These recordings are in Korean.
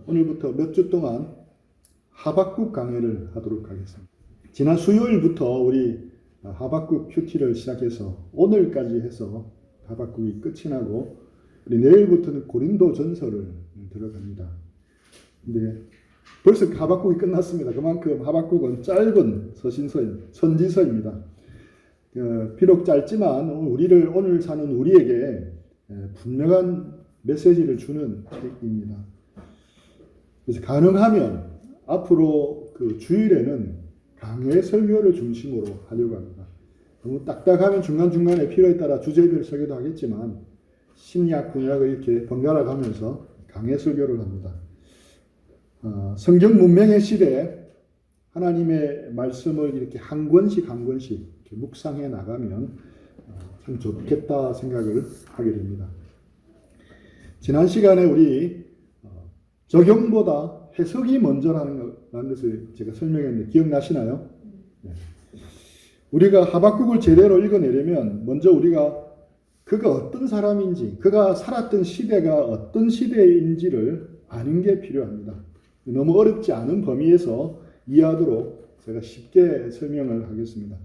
오늘부터 몇 주 동안 하박국 강해를 하도록 하겠습니다. 지난 수요일부터 우리 하박국 큐티를 시작해서 오늘까지 해서 하박국이 끝이 나고 우리 내일부터는 고린도 전서를 들어갑니다. 근데 벌써 하박국이 끝났습니다. 그만큼 하박국은 짧은 선지서입니다. 비록 짧지만 우리를 오늘 사는 우리에게 분명한 메시지를 주는 책입니다. 그래서 가능하면 앞으로 그 주일에는 강해 설교를 중심으로 하려고 합니다. 너무 딱딱하면 중간중간에 필요에 따라 주제별 설교도 하겠지만 신약, 구약을 이렇게 번갈아 가면서 강해 설교를 합니다. 성경 문명의 시대에 하나님의 말씀을 이렇게 한 권씩 이렇게 묵상해 나가면 참 좋겠다 생각을 하게 됩니다. 지난 시간에 우리 적용보다 해석이 먼저라는 것을 제가 설명했는데 기억나시나요? 네. 우리가 하박국을 제대로 읽어내려면 먼저 우리가 그가 어떤 사람인지, 그가 살았던 시대가 어떤 시대인지를 아는 게 필요합니다. 너무 어렵지 않은 범위에서 이해하도록 제가 쉽게 설명을 하겠습니다.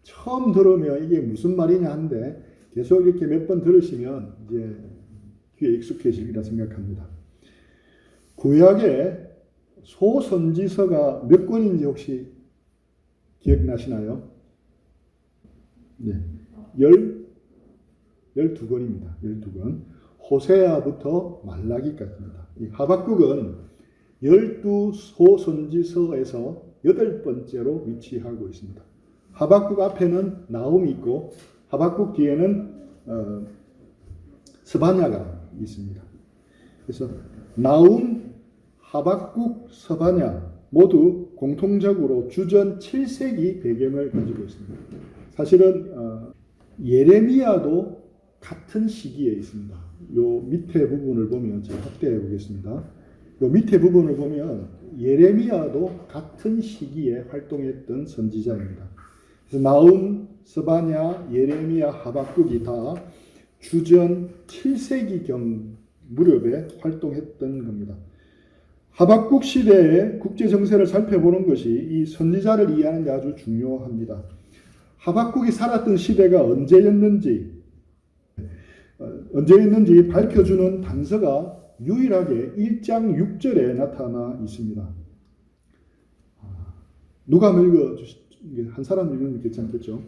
처음 들으면 이게 무슨 말이냐 하는데 계속 이렇게 몇 번 들으시면 이제 귀에 익숙해지리라 생각합니다. 구약의 소선지서가 몇 권인지 혹시 기억나시나요? 네. 12권입니다. 12권. 호세아부터 말라기까지입니다. 이 하박국은 12소선지서에서 8번째로 위치하고 있습니다. 하박국 앞에는 나움이 있고 하박국 뒤에는 스바냐가 있습니다. 그래서 나움, 하박국, 스바냐 모두 공통적으로 주전 7세기 배경을 가지고 있습니다. 사실은 예레미야도 같은 시기에 있습니다. 요 밑에 부분을 보면 제가 확대해 보겠습니다. 요 밑에 부분을 보면 예레미야도 같은 시기에 활동했던 선지자입니다. 그래서 나움, 스바냐, 예레미야, 하박국이 다 주전 7세기경 무렵에 활동했던 겁니다. 하박국 시대의 국제 정세를 살펴보는 것이 이 선지자를 이해하는 데 아주 중요합니다. 하박국이 살았던 시대가 언제였는지 밝혀주는 단서가 유일하게 1장 6절에 나타나 있습니다. 누가 읽어주시죠? 한 사람 읽으면 괜찮겠죠?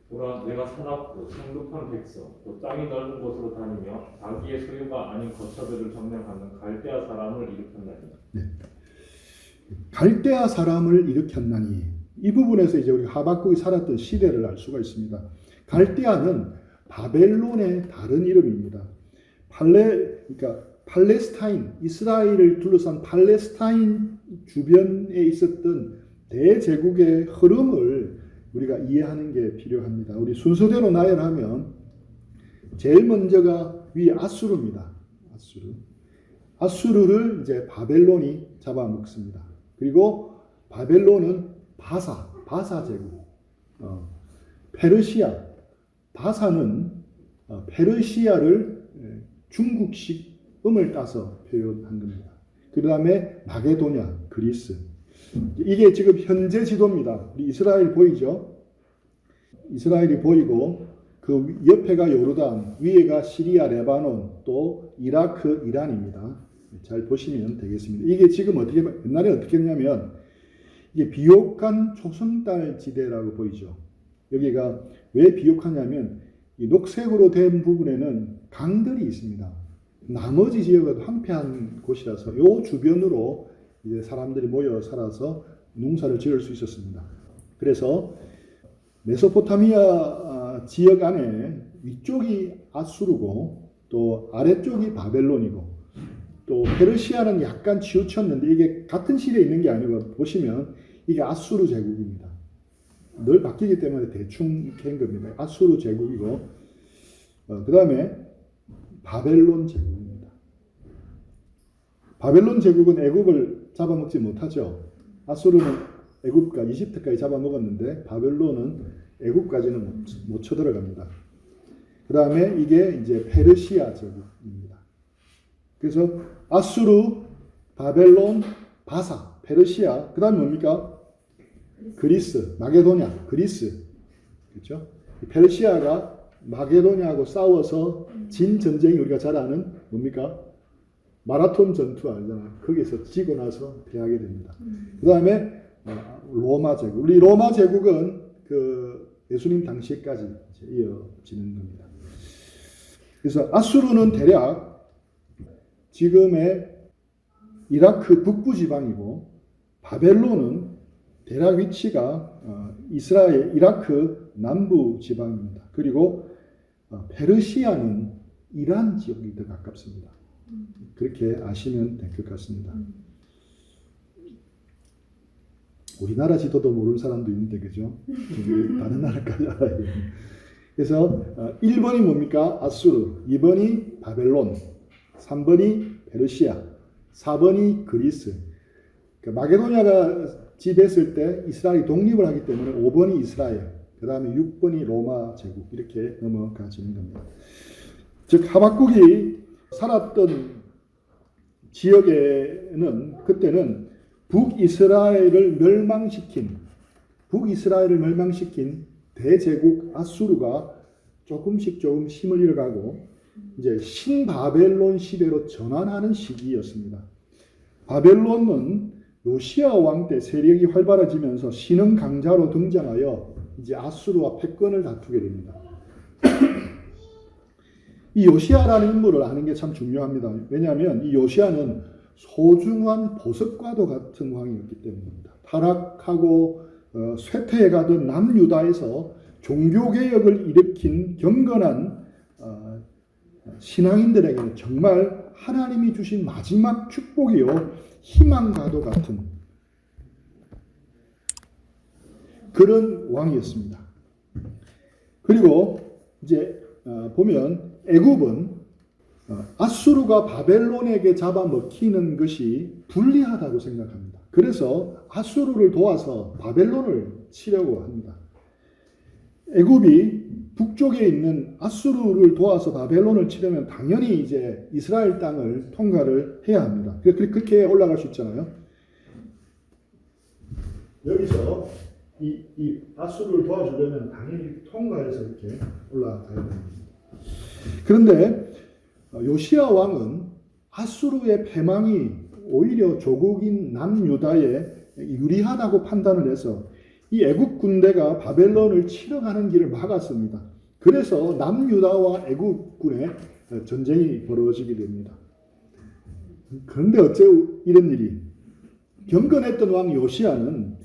보라, 내가 사납고 성급한 백성, 또 땅이 넓은 곳으로 다니며 자기의 소유가 아닌 거처들을 점령하는 갈대아 사람을 일으켰나니. 네. 갈대아 사람을 일으켰나니. 이 부분에서 이제 우리 하박국이 살았던 시대를 알 수가 있습니다. 갈대아는 바벨론의 다른 이름입니다. 그러니까 팔레스타인, 이스라엘을 둘러싼 팔레스타인 주변에 있었던 대제국의 흐름을 우리가 이해하는 게 필요합니다. 우리 순서대로 나열하면 제일 먼저가 위에 아수르입니다. 아수르를 이제 바벨론이 잡아먹습니다. 그리고 바벨론은 바사 제국, 페르시아, 바사는 페르시아를 중국식 음을 따서 표현한 겁니다. 그 다음에 마게도냐, 그리스. 이게 지금 현재 지도입니다. 우리 이스라엘 보이죠? 이스라엘이 보이고 그 옆에가 요르단, 위에가 시리아, 레바논, 또 이라크, 이란입니다. 잘 보시면 되겠습니다. 이게 지금 옛날에 어떻게 했냐면 이게 비옥한 초승달 지대라고 보이죠. 여기가 왜 비옥하냐면 이 녹색으로 된 부분에는 강들이 있습니다. 나머지 지역은 황폐한 곳이라서 요 주변으로 이제 사람들이 모여 살아서 농사를 지을 수 있었습니다. 그래서 메소포타미아 지역 안에 위쪽이 아수르고 또 아래쪽이 바벨론이고 또 페르시아는 약간 치우쳤는데 이게 같은 시대에 있는 게 아니고 보시면 이게 아수르 제국입니다. 늘 바뀌기 때문에 대충 캔 겁니다. 아수르 제국이고 그 다음에 바벨론 제국입니다. 바벨론 제국은 애굽을 잡아먹지 못하죠. 아수르는 애굽과 이집트까지 잡아먹었는데 바벨론은 애굽까지는 못 쳐들어갑니다. 그 다음에 이게 이제 페르시아 제국입니다. 그래서 아수르, 바벨론, 바사, 페르시아, 그 다음에 뭡니까? 그리스, 마게도냐, 그리스. 그렇죠? 페르시아가 마게도냐하고 싸워서 진 전쟁이 우리가 잘 아는 뭡니까? 마라톤 전투 알잖아요. 거기서 지고 나서 패하게 됩니다. 그 다음에 로마 제국. 우리 로마 제국은 그 예수님 당시까지 이어지는 겁니다. 그래서 아수르는 대략 지금의 이라크 북부 지방이고 바벨론은 대략 위치가 이스라엘 이라크 남부 지방입니다. 그리고 페르시아는 이란 지역이 더 가깝습니다. 그렇게 아시면 될 것 같습니다. 우리나라 지도도 모르는 사람도 있는데 그죠? 다른 나라까지 알아야 돼요. 그래서 1번이 뭡니까? 아수르, 2번이 바벨론, 3번이 페르시아, 4번이 그리스. 그러니까 마게도냐가 지배했을 때 이스라엘이 독립을 하기 때문에 5번이 이스라엘, 그 다음에 6번이 로마 제국 이렇게 넘어가지는 겁니다. 즉 하박국이 살았던 지역에는 그때는 북이스라엘을 멸망시킨 대제국 아수르가 조금씩 힘을 잃어가고 이제 신바벨론 시대로 전환하는 시기였습니다. 바벨론은 요시야 왕 때 세력이 활발해지면서 신흥 강자로 등장하여 이제 아수르와 패권을 다투게 됩니다. 이 요시야라는 인물을 아는 게 참 중요합니다. 왜냐하면 이 요시야는 소중한 보석과도 같은 왕이었기 때문입니다. 타락하고 쇠퇴해가던 남유다에서 종교개혁을 일으킨 경건한 신앙인들에게는 정말 하나님이 주신 마지막 축복이요 희망과도 같은 그런 왕이었습니다. 그리고 이제 보면 애굽은 아수르가 바벨론에게 잡아먹히는 것이 불리하다고 생각합니다. 그래서 아수르를 도와서 바벨론을 치려고 합니다. 애굽이 북쪽에 있는 아수르를 도와서 바벨론을 치려면 당연히 이제 이스라엘 땅을 통과를 해야 합니다. 그렇게 올라갈 수 있잖아요. 여기서 이 아수르를 도와주려면 당연히 통과해서 이렇게 올라가야 됩니다. 그런데 요시야 왕은 아수르의 패망이 오히려 조국인 남유다에 유리하다고 판단을 해서 이 애굽 군대가 바벨론을 치러 가는 길을 막았습니다. 그래서 남유다와 애굽군의 전쟁이 벌어지게 됩니다. 그런데 어째 이런 일이? 경건했던 왕 요시야는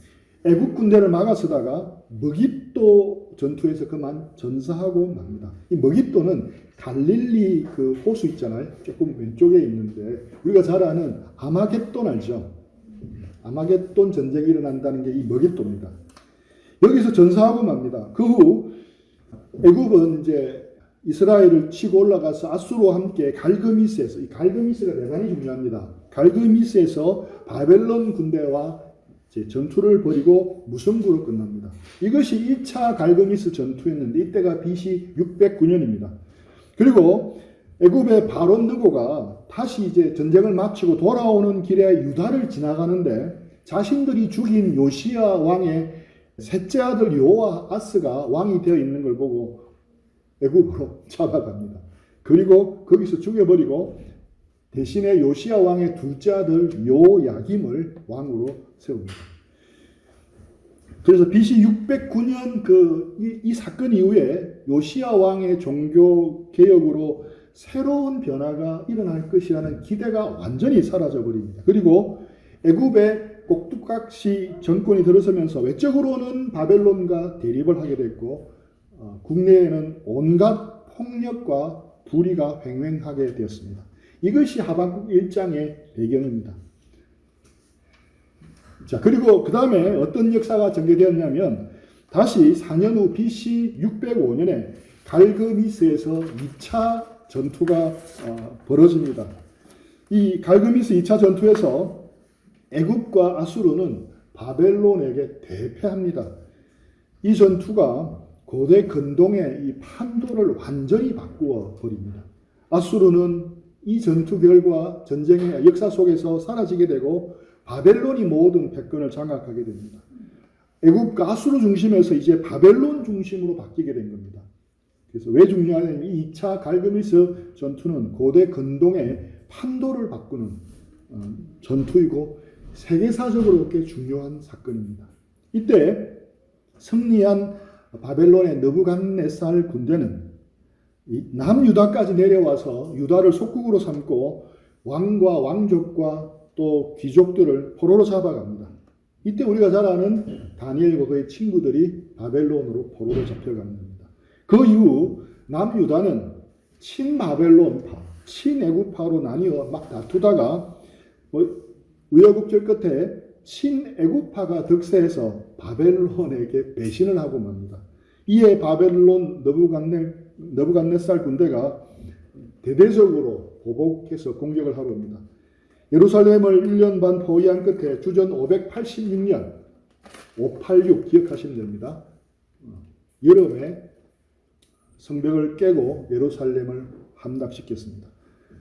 애굽 군대를 막아서다가 머깃도 전투에서 그만 전사하고 맙니다. 이 머깃도는 갈릴리 그 호수 있잖아요. 조금 왼쪽에 있는데 우리가 잘 아는 아마겟돈 알죠? 아마겟돈 전쟁이 일어난다는 게 이 머깃도입니다. 여기서 전사하고 맙니다. 그 후 애굽은 이제 이스라엘을 치고 올라가서 아수르와 함께 갈그미스에서, 이 갈그미스가 대단히 중요합니다. 갈그미스에서 바벨론 군대와 전투를 벌이고 무승부로 끝납니다. 이것이 1차 갈그미스 전투였는데 이때가 BC 609년입니다. 그리고 애굽의 바론 느고가 다시 이제 전쟁을 마치고 돌아오는 길에 유다를 지나가는데 자신들이 죽인 요시야 왕의 셋째 아들 요아스가 왕이 되어 있는 걸 보고 애굽으로 잡아갑니다. 그리고 거기서 죽여버리고 대신에 요시야 왕의 둘째 아들 요야김을 왕으로 세웁니다. 그래서 BC 609년 이 사건 이후에 요시야 왕의 종교 개혁으로 새로운 변화가 일어날 것이라는 기대가 완전히 사라져 버립니다. 그리고 애굽의 꼭두각시 정권이 들어서면서 외적으로는 바벨론과 대립을 하게 됐고 국내에는 온갖 폭력과 불의가 횡행하게 되었습니다. 이것이 하박국 1장의 배경입니다. 자, 그리고 그 다음에 어떤 역사가 전개되었냐면 다시 4년 후 BC 605년에 갈그미스에서 2차 전투가 벌어집니다. 이 갈그미스 2차 전투에서 애굽과 아수르는 바벨론에게 대패합니다. 이 전투가 고대 근동의 이 판도를 완전히 바꾸어 버립니다. 아수르는 이 전투 결과 전쟁의 역사 속에서 사라지게 되고 바벨론이 모든 패권을 장악하게 됩니다. 애굽 아수르 중심에서 이제 바벨론 중심으로 바뀌게 된 겁니다. 그래서 왜 중요하냐면 이 2차 갈그미스 전투는 고대 근동의 판도를 바꾸는 전투이고 세계사적으로 꽤 중요한 사건입니다. 이때 승리한 바벨론의 느부갓네살 군대는 남유다까지 내려와서 유다를 속국으로 삼고 왕과 왕족과 또 귀족들을 포로로 잡아갑니다. 이때 우리가 잘 아는 다니엘과 그의 친구들이 바벨론으로 포로로 잡혀가는 겁니다. 그 이후 남유다는 친바벨론파, 친애굽파로 나뉘어 막 다투다가 우여곡절 끝에 친애굽파가 득세해서 바벨론에게 배신을 하고 맙니다. 이에 바벨론 느부갓네살 군대가 대대적으로 보복해서 공격을 하러 옵니다. 예루살렘을 1년 반 포위한 끝에 주전 586년 586 기억하시면 됩니다. 여름에 성벽을 깨고 예루살렘을 함락시켰습니다.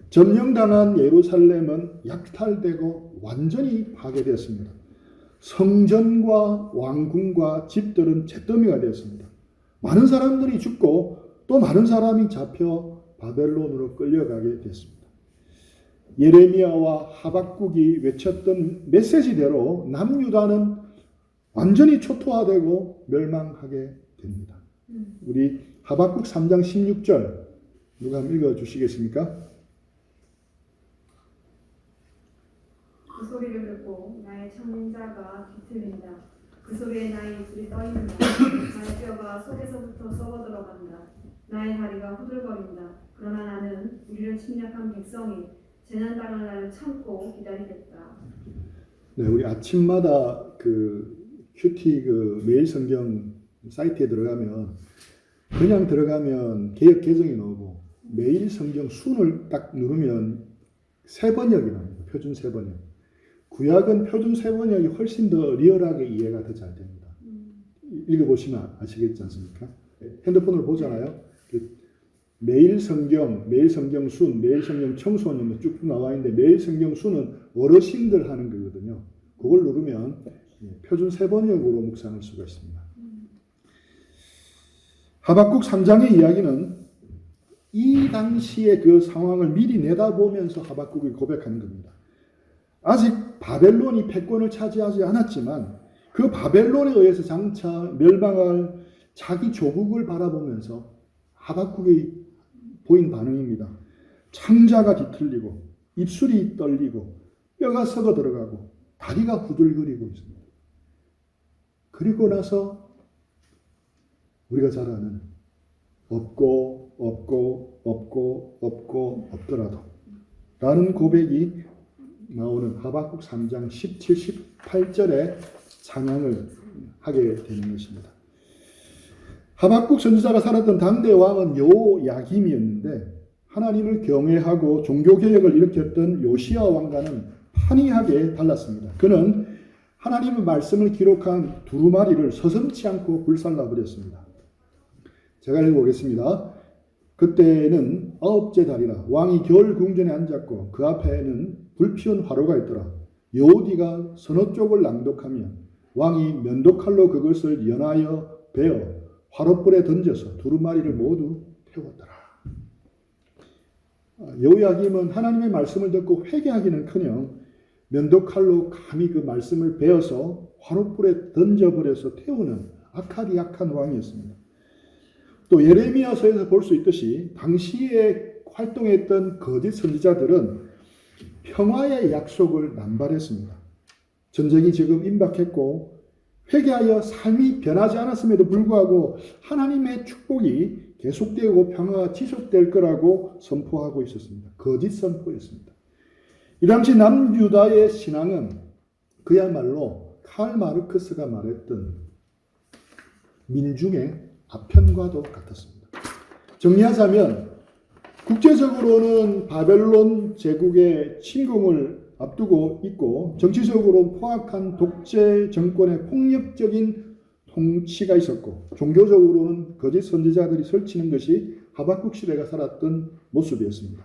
점령당한 예루살렘은 약탈되고 완전히 파괴되었습니다. 성전과 왕궁과 집들은 잿더미가 되었습니다. 많은 사람들이 죽고 또 많은 사람이 잡혀 바벨론으로 끌려가게 됐습니다. 예레미야와 하박국이 외쳤던 메시지대로 남유다는 완전히 초토화되고 멸망하게 됩니다. 우리 하박국 3장 16절 누가 한번 읽어주시겠습니까? 그 소리를 듣고 나의 청자가 뒤틀린다. 그 소리에 나의 입술이 떠있는다. 나의 뼈가 속에서부터 썩어 들어간다. 나의 다리가 후들거린다. 그러나 나는 우리를 침략한 백성이 재난당할 날을 참고 기다리겠다. 네, 우리 아침마다 그 큐티 그 매일 성경 사이트에 그냥 들어가면 개역 개정이 나오고 매일 성경 순을 딱 누르면 세번역이 나옵니다. 표준 세번역. 구약은 표준 세번역이 훨씬 더 리얼하게 이해가 더 잘 됩니다. 읽어보시면 아시겠지 않습니까? 핸드폰으로 보잖아요. 매일 성경 순, 매일 성경 청소년 쭉 나와 있는데 매일 성경 순은 어르신들 하는 거거든요. 그걸 누르면 표준 세번역으로 묵상할 수가 있습니다. 하박국 3장의 이야기는 이 당시의 그 상황을 미리 내다보면서 하박국이 고백하는 겁니다. 아직 바벨론이 패권을 차지하지 않았지만 그 바벨론에 의해서 장차 멸망할 자기 조국을 바라보면서 하박국이 보인 반응입니다. 창자가 뒤틀리고 입술이 떨리고 뼈가 썩어 들어가고 다리가 후들거리고 있습니다. 그리고 나서 우리가 잘 아는 없더라도 라는 고백이 나오는 하박국 3장 17, 18절의 찬양을 하게 되는 것입니다. 하박국 선지자가 살았던 당대 왕은 요야김이었는데 하나님을 경외하고 종교개혁을 일으켰던 요시야 왕과는 판이하게 달랐습니다. 그는 하나님의 말씀을 기록한 두루마리를 서슴지 않고 불살라버렸습니다. 제가 읽어보겠습니다. 그때는 9째 달이라 왕이 겨울 궁전에 앉았고 그 앞에는 불피운 화로가 있더라. 여호디가 서너 쪽을 낭독하며 왕이 면도칼로 그것을 연하여 베어 화롯불에 던져서 두루마리를 모두 태웠더라. 여호야김은 하나님의 말씀을 듣고 회개하기는커녕 면도칼로 감히 그 말씀을 베어서 화롯불에 던져버려서 태우는 악하디 악한 왕이었습니다. 또 예레미야서에서 볼 수 있듯이 당시에 활동했던 거짓 선지자들은 평화의 약속을 남발했습니다. 전쟁이 지금 임박했고 회개하여 삶이 변하지 않았음에도 불구하고 하나님의 축복이 계속되고 평화가 지속될 거라고 선포하고 있었습니다. 거짓 선포였습니다. 이 당시 남유다의 신앙은 그야말로 칼 마르크스가 말했던 민중의 아편과도 같았습니다. 정리하자면 국제적으로는 바벨론 제국의 침공을 앞두고 있고 정치적으로 포악한 독재 정권의 폭력적인 통치가 있었고 종교적으로는 거짓 선지자들이 설치는 것이 하박국 시대가 살았던 모습이었습니다.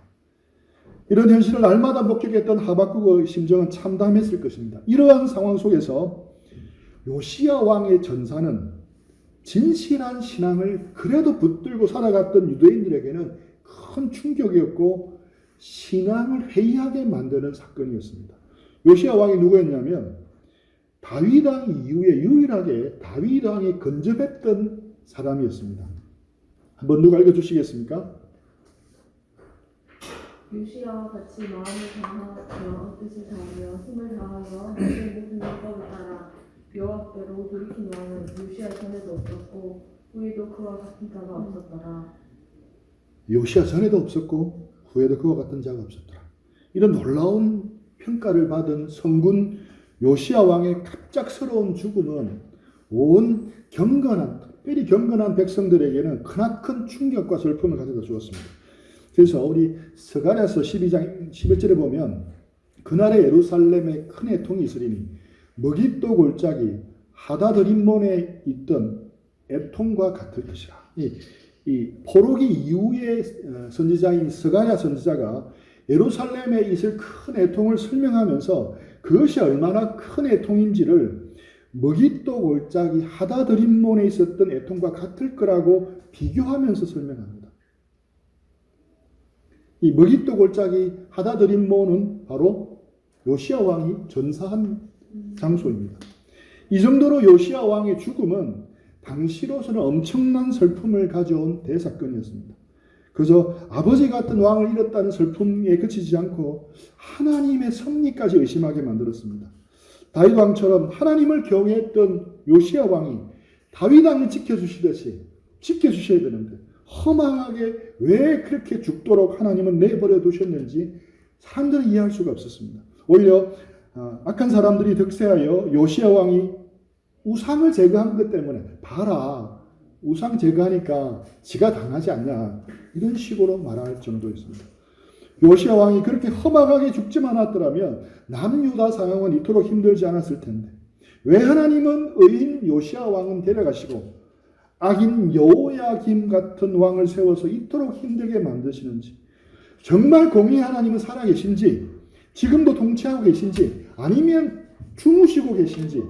이런 현실을 날마다 목격했던 하박국의 심정은 참담했을 것입니다. 이러한 상황 속에서 요시야 왕의 전사는 진실한 신앙을 그래도 붙들고 살아갔던 유대인들에게는 큰 충격이었고 신앙을 회의하게 만드는 사건이었습니다. 요시야 왕이 누구였냐면 다윗 왕 이후에 유일하게 다윗 왕이 근접했던 사람이었습니다. 한번 누가 읽어주시겠습니까? 요시야와 같이 마음을 다하여 뜻을 다하여 힘을 다하여 모든 율법을 따라 여호와께로 돌이킨 왕은 요시야 전에도 없었고 후에도 그와 같은 자가 없었더라. 요시야 전에도 없었고 후에도 그와 같은 자가 없었더라. 이런 놀라운 평가를 받은 성군 요시야 왕의 갑작스러운 죽음은 온 경건한, 특별히 경건한 백성들에게는 크나큰 충격과 슬픔을 가져다 주었습니다. 그래서 우리 스가랴서 12장 11절에 보면 그날에 예루살렘에 큰 애통이 있으리니 머깃도 골짜기 하다드림몬에 있던 애통과 같을 것이라. 이 포로기 이후의 선지자인 스가랴 선지자가 예루살렘에 있을 큰 애통을 설명하면서 그것이 얼마나 큰 애통인지를 머깃도 골짜기 하다드림몬에 있었던 애통과 같을 거라고 비교하면서 설명합니다. 이 머깃도 골짜기 하다드림몬은 바로 요시야 왕이 전사한 장소입니다. 이 정도로 요시야 왕의 죽음은 당시로서는 엄청난 슬픔을 가져온 대사건이었습니다. 그저 아버지 같은 왕을 잃었다는 슬픔에 그치지 않고 하나님의 섭리까지 의심하게 만들었습니다. 다윗 왕처럼 하나님을 경외했던 요시야 왕이 다윗 왕을 지켜주시듯이 지켜주셔야 되는데 허망하게 왜 그렇게 죽도록 하나님은 내버려 두셨는지 사람들은 이해할 수가 없었습니다. 오히려 악한 사람들이 득세하여 요시야 왕이 우상을 제거한 것 때문에 봐라 우상 제거하니까 지가 당하지 않냐 이런 식으로 말할 정도였습니다. 요시야 왕이 그렇게 험악하게 죽지만 않았더라면 남유다 상황은 이토록 힘들지 않았을 텐데 왜 하나님은 의인 요시야 왕은 데려가시고 악인 여호야김 같은 왕을 세워서 이토록 힘들게 만드시는지 정말 공의 하나님은 살아계신지 지금도 통치하고 계신지 아니면 주무시고 계신지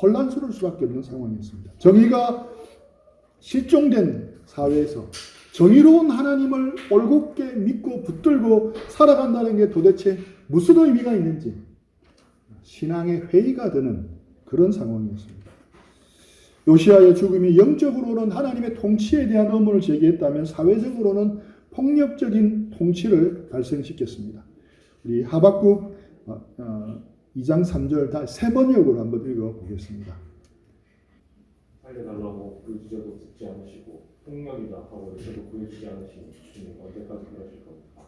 혼란스러울 수밖에 없는 상황이었습니다. 정의가 실종된 사회에서 정의로운 하나님을 올곧게 믿고 붙들고 살아간다는 게 도대체 무슨 의미가 있는지 신앙의 회의가 되는 그런 상황이었습니다. 요시야의 죽음이 영적으로는 하나님의 통치에 대한 의문을 제기했다면 사회적으로는 폭력적인 통치를 발생시켰습니다. 우리 하박국 2장 3절 다 세 번역으로 한번 읽어보겠습니다. 살려달라고 부르짖어도 듣지 않으시고 폭력이다 하고 외쳐도 구해주지 않으시니 주님 언제까지 그러실 겁니까?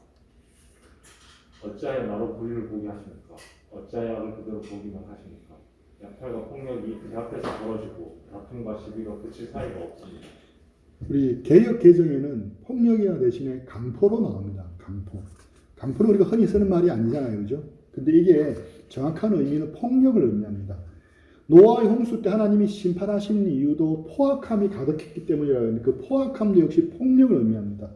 어찌하여 나로 불의를 보게 하십니까? 어찌하여 악을 그대로 보기만 하십니까? 약탈과 폭력이 그 앞에서 벌어지고 다툼과 시비가 그칠 사이가 없습니다. 우리 개역 개정에는 폭력이나 대신에 강포로 나옵니다. 강포. 강포는 우리가 흔히 쓰는 말이 아니잖아요, 그죠? 근데 이게 정확한 의미는 폭력을 의미합니다. 노아의 홍수 때 하나님이 심판하신 이유도 포악함이 가득했기 때문이라는데 그 포악함도 역시 폭력을 의미합니다.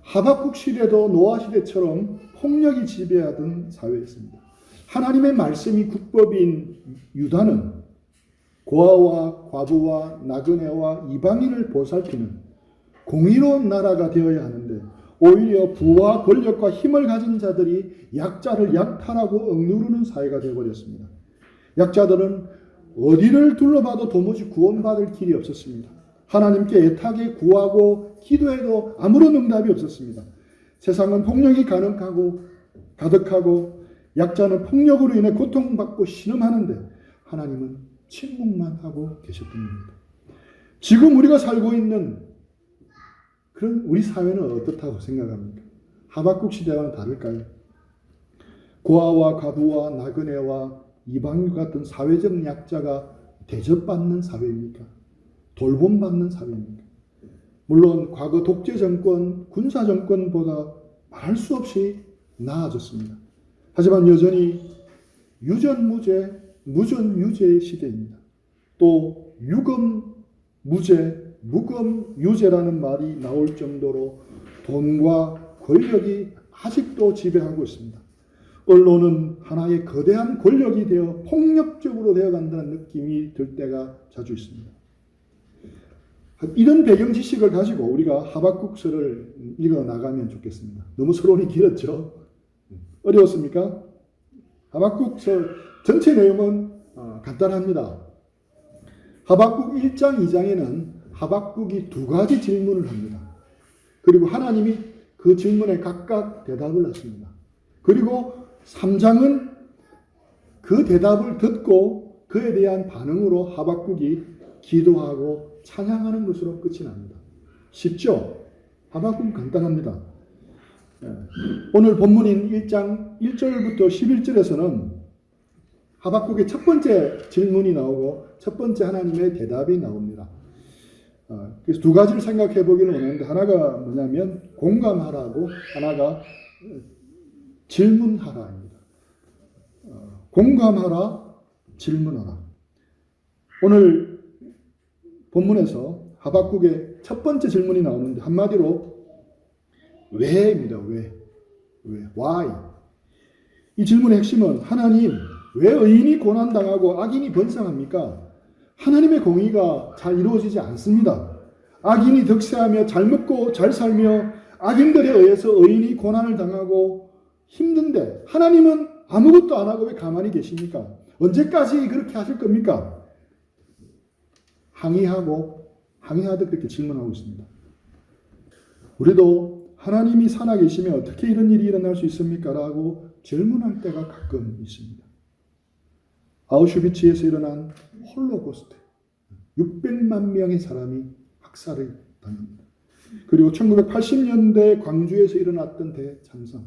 하박국 시대도 노아 시대처럼 폭력이 지배하던 사회였습니다. 하나님의 말씀이 국법인 유다는 고아와 과부와 나그네와 이방인을 보살피는 공의로운 나라가 되어야 하는데 오히려 부와 권력과 힘을 가진 자들이 약자를 약탈하고 억누르는 사회가 되어버렸습니다. 약자들은 어디를 둘러봐도 도무지 구원받을 길이 없었습니다. 하나님께 애타게 구하고 기도해도 아무런 응답이 없었습니다. 세상은 폭력이 가득하고 약자는 폭력으로 인해 고통받고 신음하는데 하나님은 침묵만 하고 계셨던 겁니다. 지금 우리가 살고 있는 그런 우리 사회는 어떻다고 생각합니까? 하박국 시대와는 다를까요? 고아와 과부와 나그네와 이방인 같은 사회적 약자가 대접받는 사회입니까? 돌봄받는 사회입니까? 물론 과거 독재 정권, 군사 정권보다 말할 수 없이 나아졌습니다. 하지만 여전히 유전무죄, 무전유죄의 시대입니다. 또 유검무죄, 무검유죄라는 말이 나올 정도로 돈과 권력이 아직도 지배하고 있습니다. 언론은 하나의 거대한 권력이 되어 폭력적으로 되어간다는 느낌이 들 때가 자주 있습니다. 이런 배경 지식을 가지고 우리가 하박국서를 읽어 나가면 좋겠습니다. 너무 서론이 길었죠? 어려웠습니까? 하박국서 전체 내용은 간단합니다. 하박국 1장, 2장에는 하박국이 두 가지 질문을 합니다. 그리고 하나님이 그 질문에 각각 대답을 하십니다. 그리고 3장은 그 대답을 듣고 그에 대한 반응으로 하박국이 기도하고 찬양하는 것으로 끝이 납니다. 쉽죠? 하박국은 간단합니다. 오늘 본문인 1장 1절부터 11절에서는 하박국의 첫 번째 질문이 나오고 첫 번째 하나님의 대답이 나옵니다. 그래서 두 가지를 생각해 보기는 원하는데 하나가 뭐냐면 공감하라고 하나가 질문하라입니다. 공감하라, 질문하라. 오늘 본문에서 하박국의 첫 번째 질문이 나오는데 한마디로 왜입니다. 왜? Why? 이 질문의 핵심은 하나님, 왜 의인이 고난당하고 악인이 번성합니까? 하나님의 공의가 잘 이루어지지 않습니다. 악인이 득세하며 잘 먹고 잘 살며 악인들에 의해서 의인이 고난을 당하고 힘든데 하나님은 아무것도 안 하고 왜 가만히 계십니까? 언제까지 그렇게 하실 겁니까? 항의하듯 그렇게 질문하고 있습니다. 우리도 하나님이 살아계시면 어떻게 이런 일이 일어날 수 있습니까? 라고 질문할 때가 가끔 있습니다. 아우슈비츠에서 일어난 홀로코스트 600만 명의 사람이 학살을 당합니다. 그리고 1980년대 광주에서 일어났던 대참사,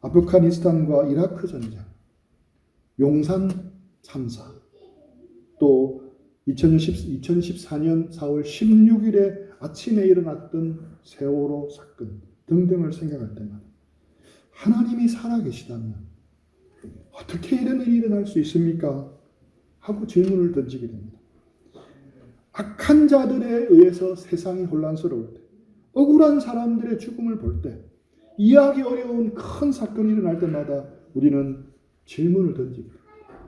아프가니스탄과 이라크 전쟁, 용산 참사, 또 2014년 4월 16일에 아침에 일어났던 세월호 사건 등등을 생각할 때마다 하나님이 살아계시다면 어떻게 이런 일이 일어날 수 있습니까? 하고 질문을 던지게 됩니다. 악한 자들에 의해서 세상이 혼란스러울 때, 억울한 사람들의 죽음을 볼 때, 이해하기 어려운 큰 사건이 일어날 때마다 우리는 질문을 던집니다.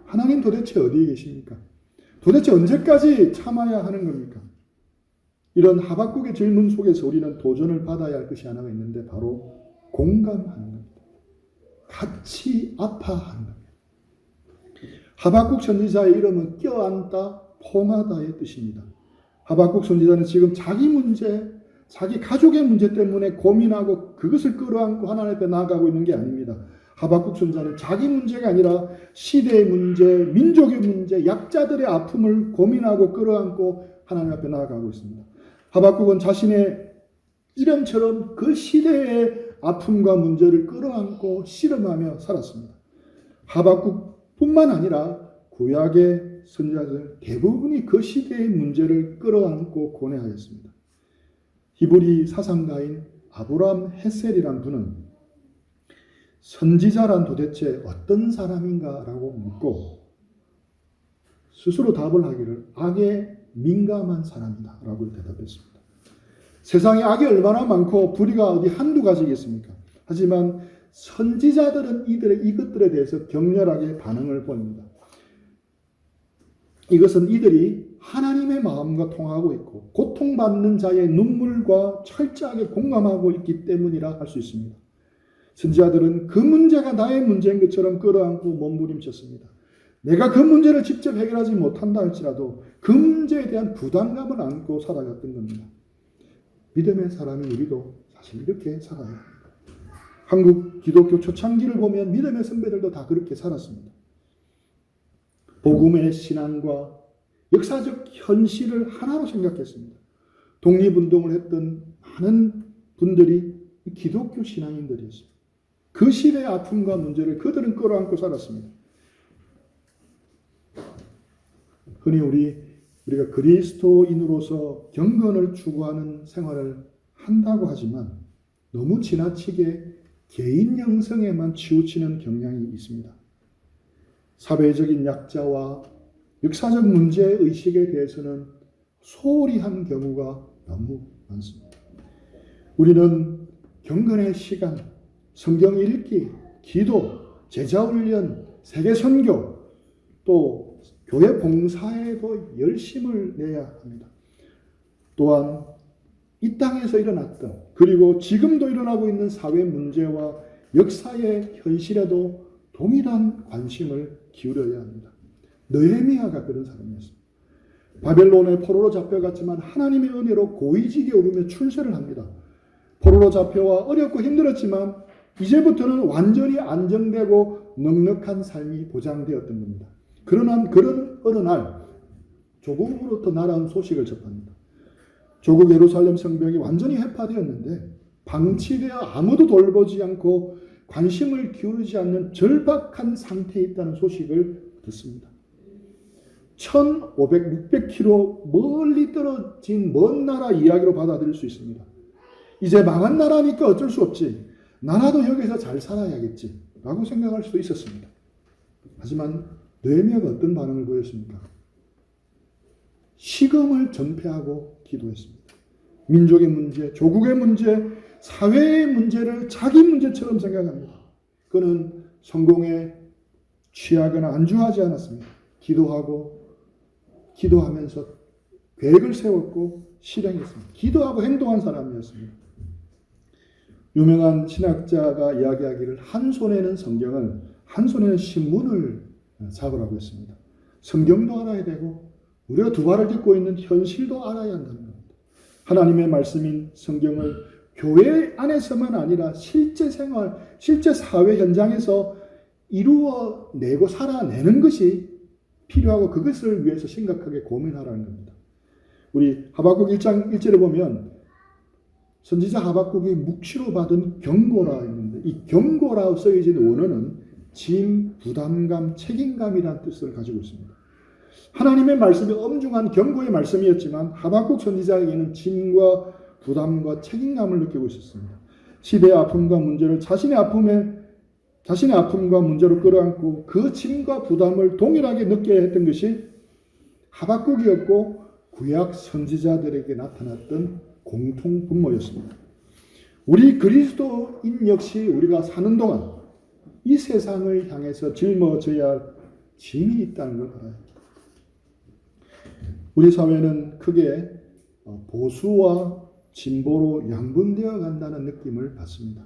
하나님 도대체 어디에 계십니까? 도대체 언제까지 참아야 하는 겁니까? 이런 하박국의 질문 속에서 우리는 도전을 받아야 할 것이 하나가 있는데 바로 공감하는 겁니다. 같이 아파하는 겁니다. 하박국 선지자의 이름은 껴안다, 포하다의 뜻입니다. 하박국 선지자는 지금 자기 문제, 자기 가족의 문제 때문에 고민하고 그것을 끌어안고 하나님 앞에 나아가고 있는 게 아닙니다. 하박국 선지자는 자기 문제가 아니라 시대의 문제, 민족의 문제, 약자들의 아픔을 고민하고 끌어안고 하나님 앞에 나아가고 있습니다. 하박국은 자신의 이름처럼 그 시대의 아픔과 문제를 끌어안고 씨름하며 살았습니다. 하박국뿐만 아니라 구약의 선지자들 대부분이 그 시대의 문제를 끌어안고 고뇌하였습니다. 히브리 사상가인 아브라함 헤셀이란 분은 선지자란 도대체 어떤 사람인가라고 묻고 스스로 답을 하기를 악에 민감한 사람이다 라고 대답했습니다. 세상에 악이 얼마나 많고 불의가 어디 한두 가지겠습니까? 하지만 선지자들은 이것들에 대해서 격렬하게 반응을 보입니다. 이것은 이들이 하나님의 마음과 통하고 있고 고통받는 자의 눈물과 철저하게 공감하고 있기 때문이라 할 수 있습니다. 선지자들은 그 문제가 나의 문제인 것처럼 끌어안고 몸부림쳤습니다. 내가 그 문제를 직접 해결하지 못한다 할지라도 그 문제에 대한 부담감을 안고 살아갔던 겁니다. 믿음의 사람인 우리도 사실 이렇게 살아야 합니다. 한국 기독교 초창기를 보면 믿음의 선배들도 다 그렇게 살았습니다. 복음의 신앙과 역사적 현실을 하나로 생각했습니다. 독립운동을 했던 많은 분들이 기독교 신앙인들이었습니다. 그 시대의 아픔과 문제를 그들은 끌어안고 살았습니다. 흔히 우리가 그리스도인으로서 경건을 추구하는 생활을 한다고 하지만 너무 지나치게 개인 영성에만 치우치는 경향이 있습니다. 사회적인 약자와 역사적 문제의식에 대해서는 소홀히 한 경우가 너무 많습니다. 우리는 경건의 시간, 성경 읽기, 기도, 제자훈련, 세계선교, 또 교회 봉사에도 열심을 내야 합니다. 또한 이 땅에서 일어났던 그리고 지금도 일어나고 있는 사회 문제와 역사의 현실에도 동일한 관심을 기울여야 합니다. 느헤미야가 그런 사람이었습니다. 바벨론의 포로로 잡혀갔지만 하나님의 은혜로 고위직에 오르며 출세를 합니다. 포로로 잡혀와 어렵고 힘들었지만 이제부터는 완전히 안정되고 넉넉한 삶이 보장되었던 겁니다. 그러나 그런 어느 날 조국으로부터 날아온 소식을 접합니다. 조국 예루살렘 성벽이 완전히 해파되었는데 방치되어 아무도 돌보지 않고 관심을 기울이지 않는 절박한 상태에 있다는 소식을 듣습니다. 1500, 600km 멀리 떨어진 먼 나라 이야기로 받아들일 수 있습니다. 이제 망한 나라니까 어쩔 수 없지. 나라도 여기서 잘 살아야겠지. 라고 생각할 수도 있었습니다. 하지만 느헤미야가 어떤 반응을 보였습니까? 식음을 전폐하고 기도했습니다. 민족의 문제, 조국의 문제, 사회의 문제를 자기 문제처럼 생각합니다. 그는 성공에 취하거나 안주하지 않았습니다. 기도하면서 계획을 세웠고 실행했습니다. 기도하고 행동한 사람이었습니다. 유명한 신학자가 이야기하기를 한 손에는 성경을, 한 손에는 신문을 잡으라고 했습니다. 성경도 알아야 되고 우리가 두 발을 딛고 있는 현실도 알아야 한다는 겁니다. 하나님의 말씀인 성경을 교회 안에서만 아니라 실제 생활, 실제 사회 현장에서 이루어내고 살아내는 것이 필요하고 그것을 위해서 심각하게 고민하라는 겁니다. 우리 하박국 1장 1절에 보면 선지자 하박국이 묵시로 받은 경고라 있는데 이 경고라 써진 원어는 짐, 부담감, 책임감이라는 뜻을 가지고 있습니다. 하나님의 말씀이 엄중한 경고의 말씀이었지만 하박국 선지자에게는 짐과 부담과 책임감을 느끼고 있었습니다. 시대의 아픔과 문제를 자신의 아픔과 문제로 끌어안고 그 짐과 부담을 동일하게 느껴야 했던 것이 하박국이었고 구약 선지자들에게 나타났던 공통 분모였습니다. 우리 그리스도인 역시 우리가 사는 동안 이 세상을 향해서 짊어져야 할 짐이 있다는 걸 알아야 합니다. 우리 사회는 크게 보수와 진보로 양분되어 간다는 느낌을 받습니다.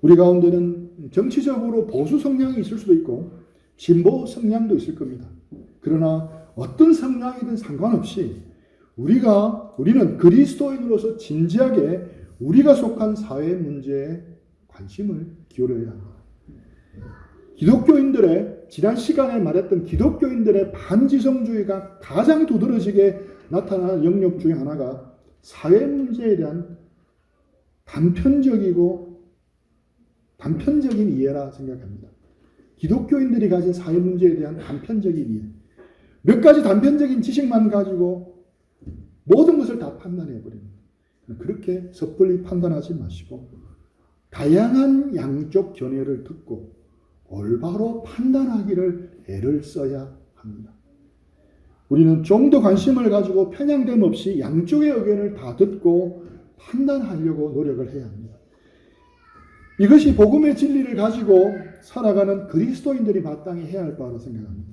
우리 가운데는 정치적으로 보수 성향이 있을 수도 있고 진보 성향도 있을 겁니다. 그러나 어떤 성향이든 상관없이 우리는 그리스도인으로서 진지하게 우리가 속한 사회 문제에 관심을 기울여야 합니다. 지난 시간에 말했던 기독교인들의 반지성주의가 가장 두드러지게 나타나는 영역 중에 하나가 사회 문제에 대한 단편적인 이해라 생각합니다. 기독교인들이 가진 사회 문제에 대한 단편적인 이해. 몇 가지 단편적인 지식만 가지고 모든 것을 다 판단해버립니다. 그렇게 섣불리 판단하지 마시고 다양한 양쪽 견해를 듣고 올바로 판단하기를 애를 써야 합니다. 우리는 좀 더 관심을 가지고 편향됨 없이 양쪽의 의견을 다 듣고 판단하려고 노력을 해야 합니다. 이것이 복음의 진리를 가지고 살아가는 그리스도인들이 마땅히 해야 할 바라고 생각합니다.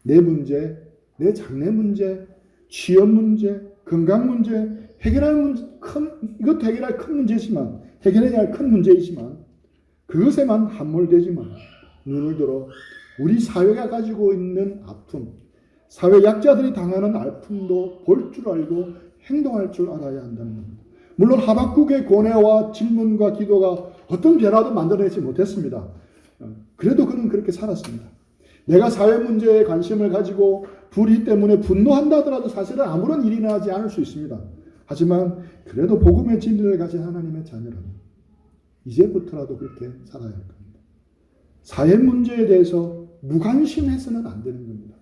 내 문제, 내 장래 문제, 취업 문제, 건강 문제, 이것도 해결해야 할 큰 문제이지만 그것에만 함몰되지 마. 눈을 들어 우리 사회가 가지고 있는 아픔, 사회 약자들이 당하는 아픔도 볼 줄 알고 행동할 줄 알아야 한다는 겁니다. 물론 하박국의 고뇌와 질문과 기도가 어떤 변화도 만들어내지 못했습니다. 그래도 그는 그렇게 살았습니다. 내가 사회 문제에 관심을 가지고 불의 때문에 분노한다 하더라도 사실은 아무런 일이 나지 않을 수 있습니다. 하지만 그래도 복음의 진리를 가진 하나님의 자녀라면 이제부터라도 그렇게 살아야 할 겁니다. 사회 문제에 대해서 무관심해서는 안 되는 겁니다.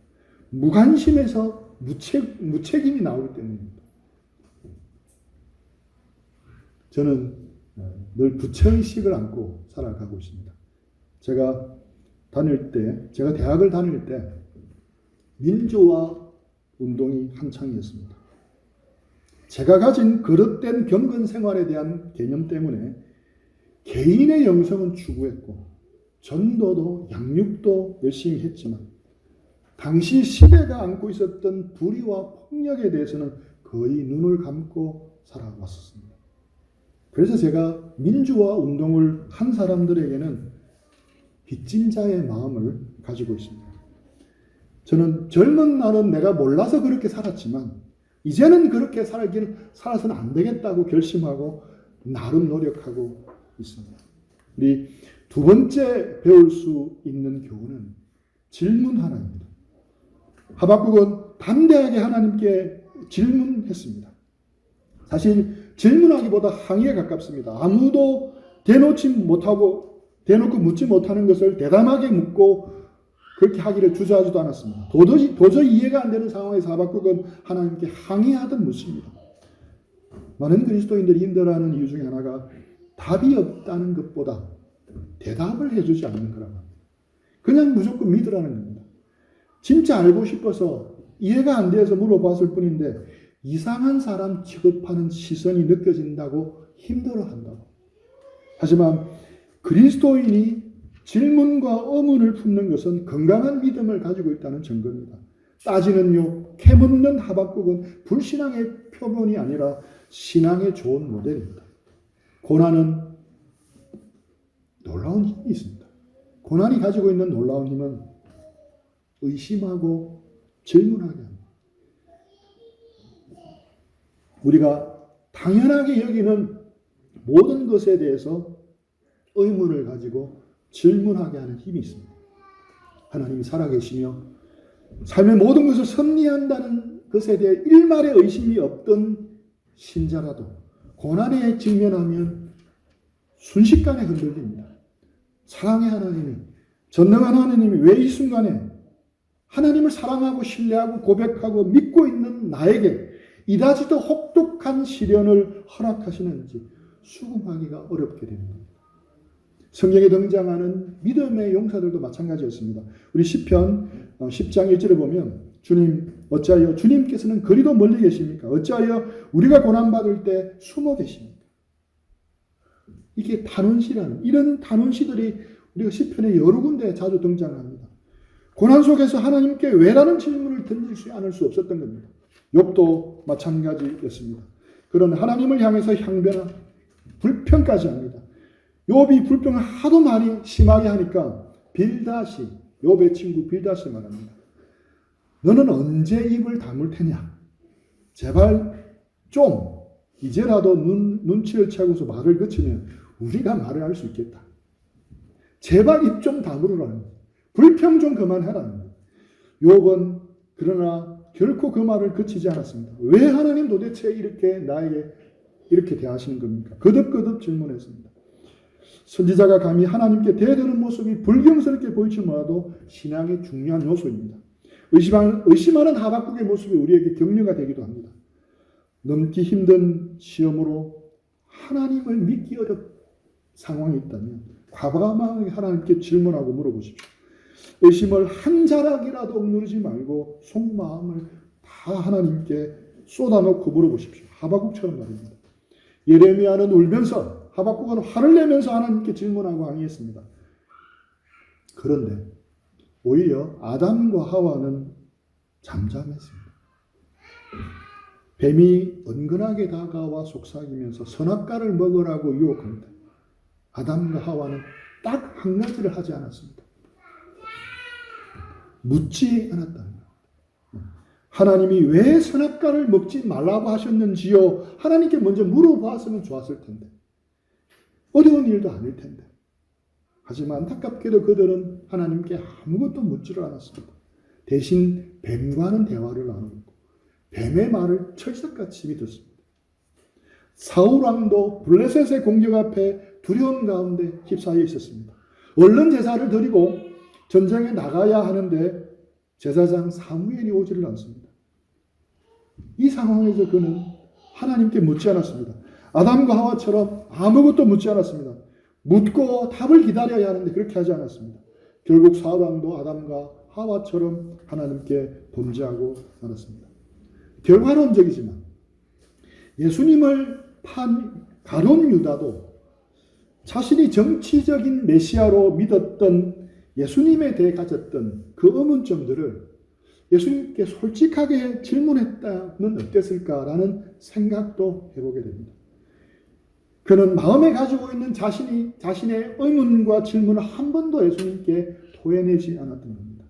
무관심해서 무책임이 나오기 때문입니다. 저는 늘 부처의식을 안고 살아가고 있습니다. 제가 대학을 다닐 때 민주화 운동이 한창이었습니다. 제가 가진 그릇된 경건 생활에 대한 개념 때문에 개인의 영성은 추구했고 전도도 양육도 열심히 했지만 당시 시대가 안고 있었던 불의와 폭력에 대해서는 거의 눈을 감고 살아왔었습니다. 그래서 제가 민주화 운동을 한 사람들에게는 빚진 자의 마음을 가지고 있습니다. 저는 젊은 날은 내가 몰라서 그렇게 살았지만 이제는 그렇게 살아서는 안 되겠다고 결심하고 나름 노력하고 있습니다. 우리 두 번째 배울 수 있는 교훈은 질문 하나입니다. 하박국은 담대하게 하나님께 질문했습니다. 사실 질문하기보다 항의에 가깝습니다. 아무도 대놓고 묻지 못하는 것을 대담하게 묻고 그렇게 하기를 주저하지도 않았습니다. 도저히 이해가 안 되는 상황에서 하박국은 하나님께 항의하듯 묻습니다. 많은 그리스도인들이 힘들어하는 이유 중에 하나가 답이 없다는 것보다 대답을 해주지 않는 거라고 합니다. 그냥 무조건 믿으라는 겁니다. 진짜 알고 싶어서 이해가 안 돼서 물어봤을 뿐인데 이상한 사람 취급하는 시선이 느껴진다고 힘들어한다고. 하지만 그리스도인이 질문과 의문을 품는 것은 건강한 믿음을 가지고 있다는 증거입니다. 따지는요, 캐묻는 하박국은 불신앙의 표본이 아니라 신앙의 좋은 모델입니다. 고난은 놀라운 힘이 있습니다. 고난이 가지고 있는 놀라운 힘은 의심하고 질문하게 합니다. 우리가 당연하게 여기는 모든 것에 대해서 의문을 가지고 질문하게 하는 힘이 있습니다. 하나님이 살아계시며 삶의 모든 것을 섭리한다는 것에 대해 일말의 의심이 없던 신자라도 고난에 직면하면 순식간에 흔들립니다. 사랑의 하나님이, 전능한 하나님이 왜 이 순간에 하나님을 사랑하고 신뢰하고 고백하고 믿고 있는 나에게 이다지도 혹독한 시련을 허락하시는지 수긍하기가 어렵게 됩니다. 성경에 등장하는 믿음의 용사들도 마찬가지였습니다. 우리 시편 10장 1절에 보면 주님, 어찌하여 주님께서는 그리도 멀리 계십니까? 어찌하여 우리가 고난받을 때 숨어 계십니까? 이게 단원시라는, 이런 단원시들이 우리가 시편에 여러 군데 자주 등장합니다. 고난 속에서 하나님께 왜라는 질문을 던질 않을 수 없었던 겁니다. 욥도 마찬가지였습니다. 그런 하나님을 향해서 향변한 불평까지 합니다. 욥이 불평을 하도 많이 심하게 하니까 빌닷이, 욥의 친구 빌닷이 말합니다. 너는 언제 입을 다물 테냐? 제발 좀 이제라도 눈치를 채고서 말을 그치면 우리가 말을 할 수 있겠다. 제발 입 좀 다물으라는 거예요. 불평 좀 그만해라는 거예요. 욥은 그러나 결코 그 말을 그치지 않았습니다. 왜 하나님 도대체 나에게 이렇게 대하시는 겁니까? 거듭거듭 질문했습니다. 선지자가 감히 하나님께 대드는 모습이 불경스럽게 보일지 몰라도 신앙의 중요한 요소입니다. 의심하는 하박국의 모습이 우리에게 격려가 되기도 합니다. 넘기 힘든 시험으로 하나님을 믿기 어려운 상황이 있다면 과감하게 하나님께 질문하고 물어보십시오. 의심을 한 자락이라도 억누르지 말고 속마음을 다 하나님께 쏟아놓고 물어보십시오. 하박국처럼 말입니다. 예레미야는 울면서, 하박국은 화를 내면서 하나님께 질문하고 항의했습니다. 그런데 오히려 아담과 하와는 잠잠했습니다. 뱀이 은근하게 다가와 속삭이면서 선악과를 먹으라고 유혹합니다. 아담과 하와는 딱 한 가지를 하지 않았습니다. 묻지 않았다는 거예요. 하나님이 왜 선악과를 먹지 말라고 하셨는지요? 하나님께 먼저 물어봤으면 좋았을 텐데. 어려운 일도 아닐 텐데. 하지만 안타깝게도 그들은 하나님께 아무것도 묻지를 않았습니다. 대신 뱀과는 대화를 나누고 뱀의 말을 철석같이 믿었습니다. 사울왕도 블레셋의 공격 앞에 두려움 가운데 휩싸여 있었습니다. 얼른 제사를 드리고 전쟁에 나가야 하는데 제사장 사무엘이 오지를 않습니다. 이 상황에서 그는 하나님께 묻지 않았습니다. 아담과 하와처럼 아무것도 묻지 않았습니다. 묻고 답을 기다려야 하는데 그렇게 하지 않았습니다. 결국 사울왕도 아담과 하와처럼 하나님께 범죄하고 말았습니다. 결과론적이지만 예수님을 판 가룟 유다도 자신이 정치적인 메시아로 믿었던 예수님에 대해 가졌던 그 의문점들을 예수님께 솔직하게 질문했다면 어땠을까라는 생각도 해보게 됩니다. 그는 마음에 가지고 있는 자신의 의문과 질문을 한 번도 예수님께 토해내지 않았던 겁니다.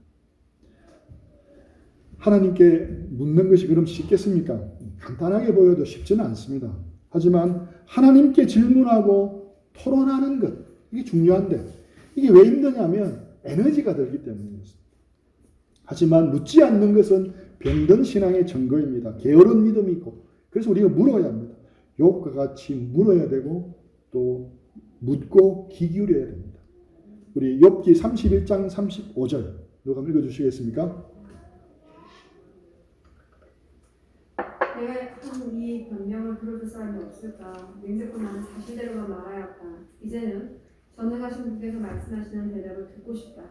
하나님께 묻는 것이 그럼 쉽겠습니까? 간단하게 보여도 쉽지는 않습니다. 하지만 하나님께 질문하고 토론하는 것, 이게 중요한데 이게 왜 힘드냐면 에너지가 들기 때문입니다. 하지만 묻지 않는 것은 병든 신앙의 증거입니다. 게으른 믿음이 있고 그래서 우리가 물어야 합니다. 욥과 같이 물어야 되고 또 묻고 귀 기울여야 됩니다. 우리 욥기 31장 35절 누가 읽어주시겠습니까? 내가 한 이 변명을 들어줄 사람이 없을까? 맹세코 나는 사실대로만 말하였다. 이제는 전능하신 분께서 말씀하시는 대답을 듣고 싶다.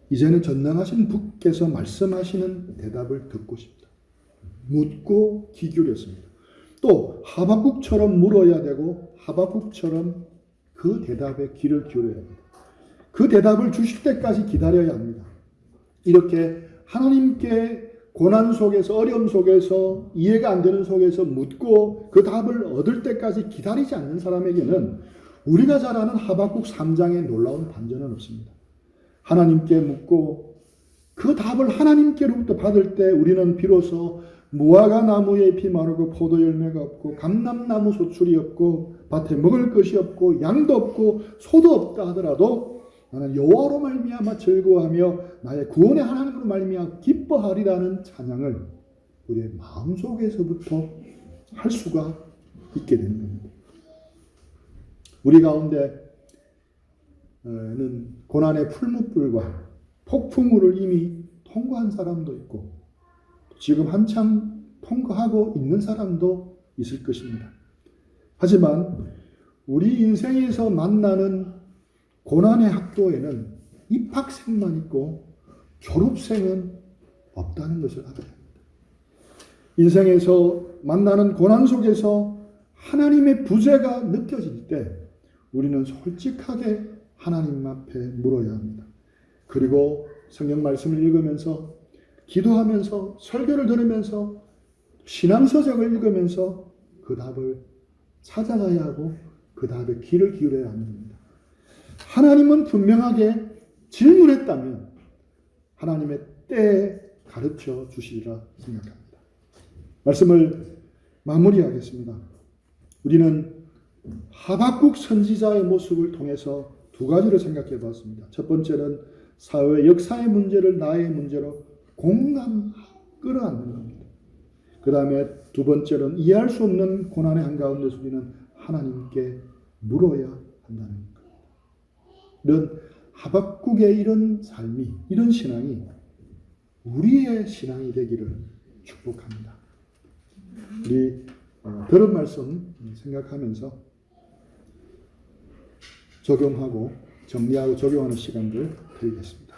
이제는 전능하신 분께서 말씀하시는 대답을 듣고 싶다. 묻고 귀 기울였습니다. 또 하박국처럼 물어야 되고 하박국처럼 그 대답에 귀를 기울여야 합니다. 그 대답을 주실 때까지 기다려야 합니다. 이렇게 하나님께 고난 속에서 어려움 속에서 이해가 안 되는 속에서 묻고 그 답을 얻을 때까지 기다리지 않는 사람에게는 우리가 잘 아는 하박국 3장의 놀라운 반전은 없습니다. 하나님께 묻고 그 답을 하나님께로부터 받을 때 우리는 비로소 무화과 나무에 잎이 마르고 포도 열매가 없고 감람나무 소출이 없고 밭에 먹을 것이 없고 양도 없고 소도 없다 하더라도 나는 여호와로 말미암아 즐거워하며 나의 구원의 하나님으로 말미암아 기뻐하리라는 찬양을 우리의 마음속에서부터 할 수가 있게 되는 겁니다. 우리 가운데는 고난의 풀무불과 폭풍우를 이미 통과한 사람도 있고 지금 한창 통과하고 있는 사람도 있을 것입니다. 하지만 우리 인생에서 만나는 고난의 학교에는 입학생만 있고 졸업생은 없다는 것을 알아야 합니다. 인생에서 만나는 고난 속에서 하나님의 부재가 느껴질 때 우리는 솔직하게 하나님 앞에 물어야 합니다. 그리고 성경 말씀을 읽으면서 기도하면서 설교를 들으면서 신앙서적을 읽으면서 그 답을 찾아가야 하고 그 답에 귀를 기울여야 하는 겁니다. 하나님은 분명하게 질문했다면 하나님의 때에 가르쳐 주시리라 생각합니다. 말씀을 마무리하겠습니다. 우리는 하박국 선지자의 모습을 통해서 두 가지를 생각해 봤습니다. 첫 번째는 사회 역사의 문제를 나의 문제로 끌어안는 겁니다. 그 다음에 두 번째는 이해할 수 없는 고난의 한가운데서 우리는 하나님께 물어야 한다는 겁니다. 이런 하박국의 이런 삶이, 이런 신앙이 우리의 신앙이 되기를 축복합니다. 우리 들은 말씀 생각하면서 적용하고 정리하고 적용하는 시간들 드리겠습니다.